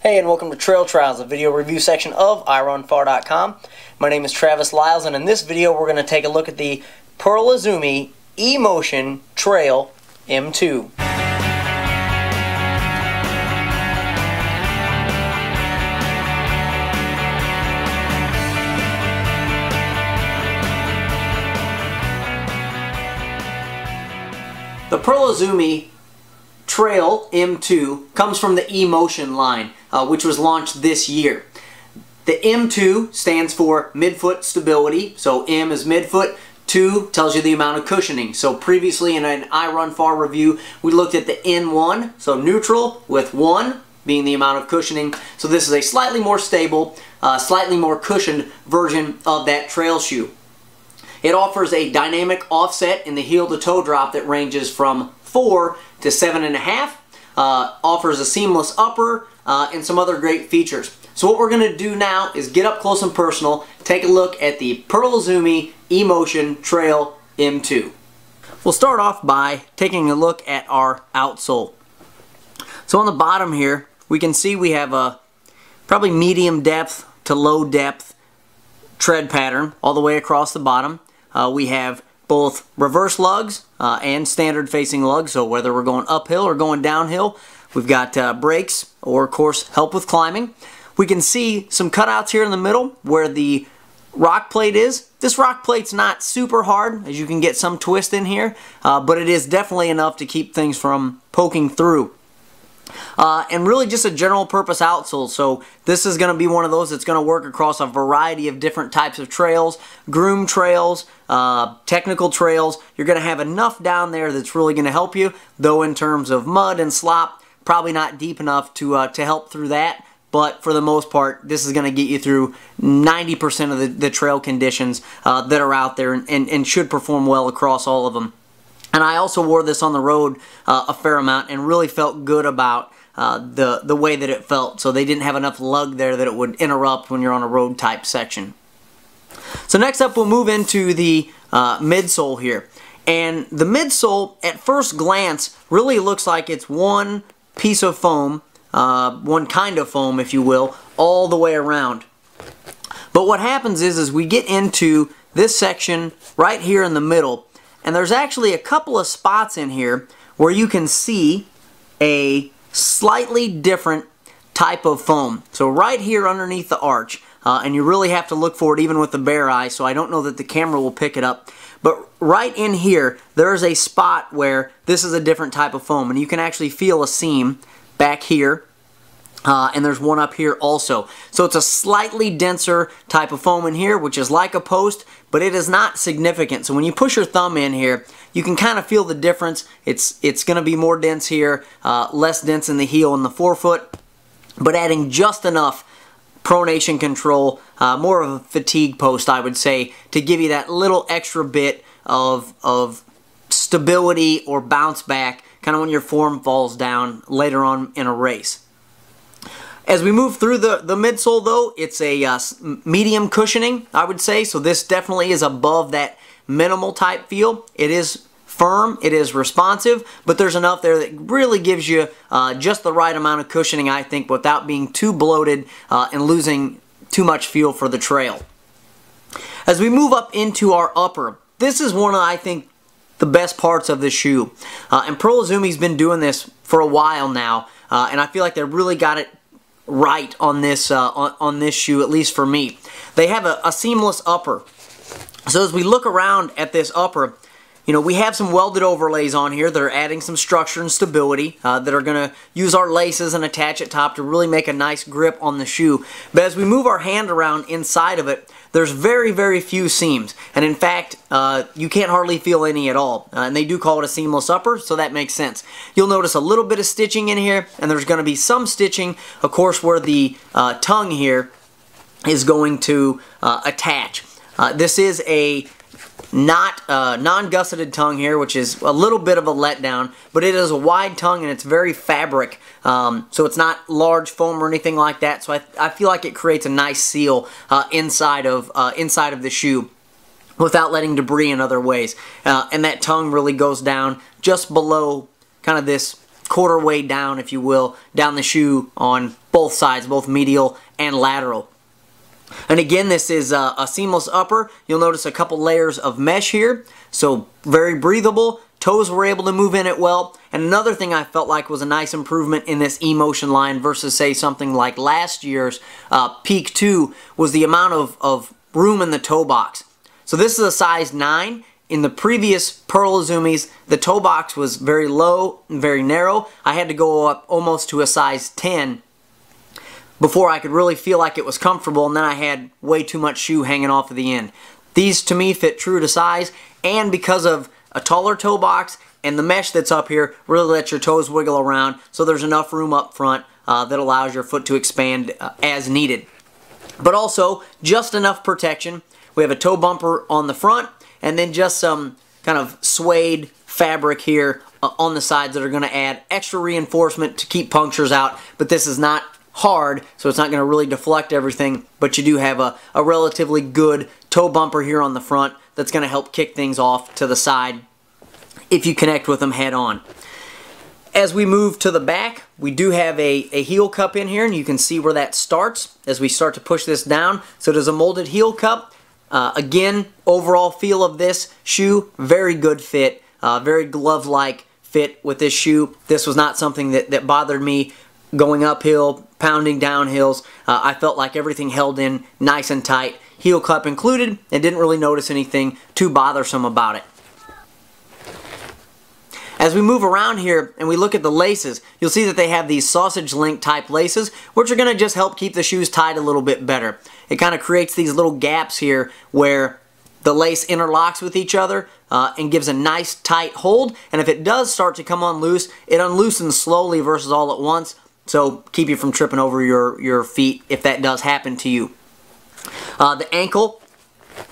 Hey, and welcome to Trail Trials, a video review section of iRunFar.com. My name is Travis Lyles, and in this video we're going to take a look at the Pearl Izumi E Motion Trail M2. The Pearl Izumi Trail M2 comes from the E Motion line, which was launched this year. The M2 stands for midfoot stability, so M is midfoot, 2 tells you the amount of cushioning. So previously in an iRunFar review, we looked at the N1, so neutral, with 1 being the amount of cushioning. So this is a slightly more stable, slightly more cushioned version of that trail shoe. It offers a dynamic offset in the heel to toe drop that ranges from 4 to 7.5, offers a seamless upper, and some other great features. So what we're going to do now is get up close and personal, take a look at the Pearl Izumi E Motion Trail M2. We'll start off by taking a look at our outsole. So on the bottom here, we can see we have a probably medium depth to low depth tread pattern all the way across the bottom. We have both reverse lugs and standard facing lugs, so whether we're going uphill or going downhill. We've got brakes or of course help with climbing. We can see some cutouts here in the middle where the rock plate is. This rock plate's not super hard, as you can get some twist in here, but it is definitely enough to keep things from poking through. And really just a general purpose outsole, so this is going to be one of those that's going to work across a variety of different types of trails, groom trails, technical trails. You're going to have enough down there that's really going to help you, though in terms of mud and slop, probably not deep enough to help through that. But for the most part, this is going to get you through 90% of the trail conditions that are out there and should perform well across all of them. And I also wore this on the road a fair amount and really felt good about the way that it felt. So they didn't have enough lug there that it would interrupt when you're on a road type section. So next up we'll move into the midsole here. And the midsole at first glance really looks like it's one piece of foam, one kind of foam if you will, all the way around. But what happens is we get into this section right here in the middle, and there's actually a couple of spots in here where you can see a slightly different type of foam. So right here underneath the arch, and you really have to look for it even with the bare eye, so I don't know that the camera will pick it up. But right in here, there's a spot where this is a different type of foam, and you can actually feel a seam back here. And there's one up here also. So it's a slightly denser type of foam in here, which is like a post, but it is not significant. So when you push your thumb in here, you can kind of feel the difference. It's going to be more dense here, less dense in the heel and the forefoot, but adding just enough pronation control, more of a fatigue post, I would say, to give you that little extra bit of stability or bounce back, kind of when your form falls down later on in a race. As we move through the midsole though, it's a medium cushioning, I would say, so this definitely is above that minimal type feel. It is firm, it is responsive, but there's enough there that really gives you just the right amount of cushioning, I think, without being too bloated and losing too much feel for the trail. As we move up into our upper, this is one of, I think, the best parts of the shoe. And Pearl Izumi's been doing this for a while now, and I feel like they really got it right on this shoe, at least for me. They have a seamless upper. So as we look around at this upper, you know, we have some welded overlays on here that are adding some structure and stability that are going to use our laces and attach at top to really make a nice grip on the shoe. But as we move our hand around inside of it, there's very, very few seams. And in fact, you can't hardly feel any at all. And they do call it a seamless upper, so that makes sense. You'll notice a little bit of stitching in here, and there's going to be some stitching, of course, where the tongue here is going to attach. This is a non-gusseted tongue here, which is a little bit of a letdown, but it is a wide tongue and it's very fabric, so it's not large foam or anything like that. So I feel like it creates a nice seal inside of the shoe without letting debris in other ways. And that tongue really goes down just below kind of this quarter way down, if you will, down the shoe on both sides, both medial and lateral. And again, this is a seamless upper. You'll notice a couple layers of mesh here, so very breathable. Toes were able to move in it well. And another thing I felt like was a nice improvement in this E-Motion line versus, say, something like last year's Peak 2 was the amount of room in the toe box. So this is a size 9. In the previous Pearl Izumis, the toe box was very low and very narrow. I had to go up almost to a size 10 before I could really feel like it was comfortable, and then I had way too much shoe hanging off of the end. These, to me, fit true to size, and because of a taller toe box and the mesh that's up here really lets your toes wiggle around, so there's enough room up front that allows your foot to expand as needed. But also, just enough protection. We have a toe bumper on the front, and then just some kind of suede fabric here on the sides that are going to add extra reinforcement to keep punctures out, but this is not hard, so it's not going to really deflect everything, but you do have a relatively good toe bumper here on the front that's going to help kick things off to the side if you connect with them head on. As we move to the back, we do have a heel cup in here, and you can see where that starts as we start to push this down. So there's a molded heel cup. Again, overall feel of this shoe, very good fit, very glove-like fit with this shoe. This was not something that bothered me going uphill, pounding downhills. I felt like everything held in nice and tight, heel cup included, and didn't really notice anything too bothersome about it. As we move around here and we look at the laces, you'll see that they have these sausage link type laces, which are going to just help keep the shoes tied a little bit better. It kind of creates these little gaps here where the lace interlocks with each other and gives a nice tight hold, and if it does start to come on loose, it unloosens slowly versus all at once. So keep you from tripping over your feet if that does happen to you. The ankle,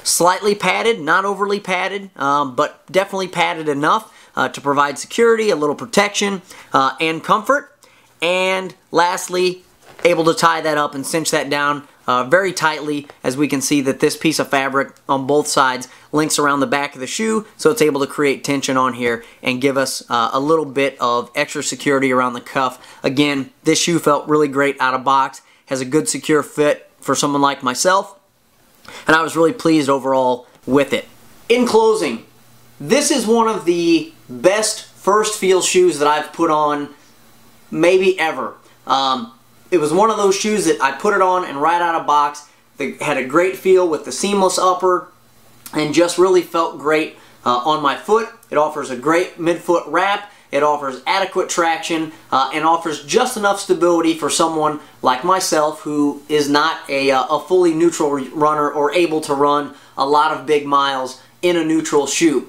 slightly padded, not overly padded, but definitely padded enough to provide security, a little protection, and comfort. And lastly, able to tie that up and cinch that down very tightly, as we can see that this piece of fabric on both sides links around the back of the shoe, so it's able to create tension on here and give us a little bit of extra security around the cuff. Again, this shoe felt really great out of box, has a good secure fit for someone like myself, and I was really pleased overall with it. In closing, this is one of the best first feel shoes that I've put on maybe ever. It was one of those shoes that I put it on and right out of box, they had a great feel with the seamless upper and just really felt great on my foot. It offers a great midfoot wrap, it offers adequate traction, and offers just enough stability for someone like myself who is not a fully neutral runner or able to run a lot of big miles in a neutral shoe.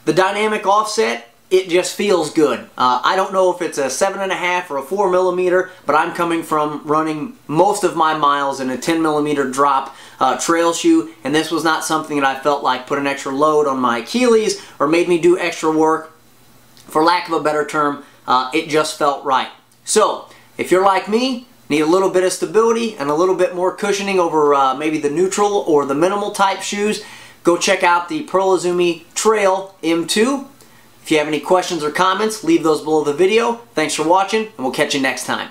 The dynamic offset, it just feels good. I don't know if it's a 7.5 or a 4 millimeter, but I'm coming from running most of my miles in a 10 millimeter drop trail shoe, and this was not something that I felt like put an extra load on my Achilles or made me do extra work. For lack of a better term, it just felt right. So, if you're like me, need a little bit of stability and a little bit more cushioning over maybe the neutral or the minimal type shoes, go check out the Pearl Izumi Trail M2. If you have any questions or comments, leave those below the video. Thanks for watching, and we'll catch you next time.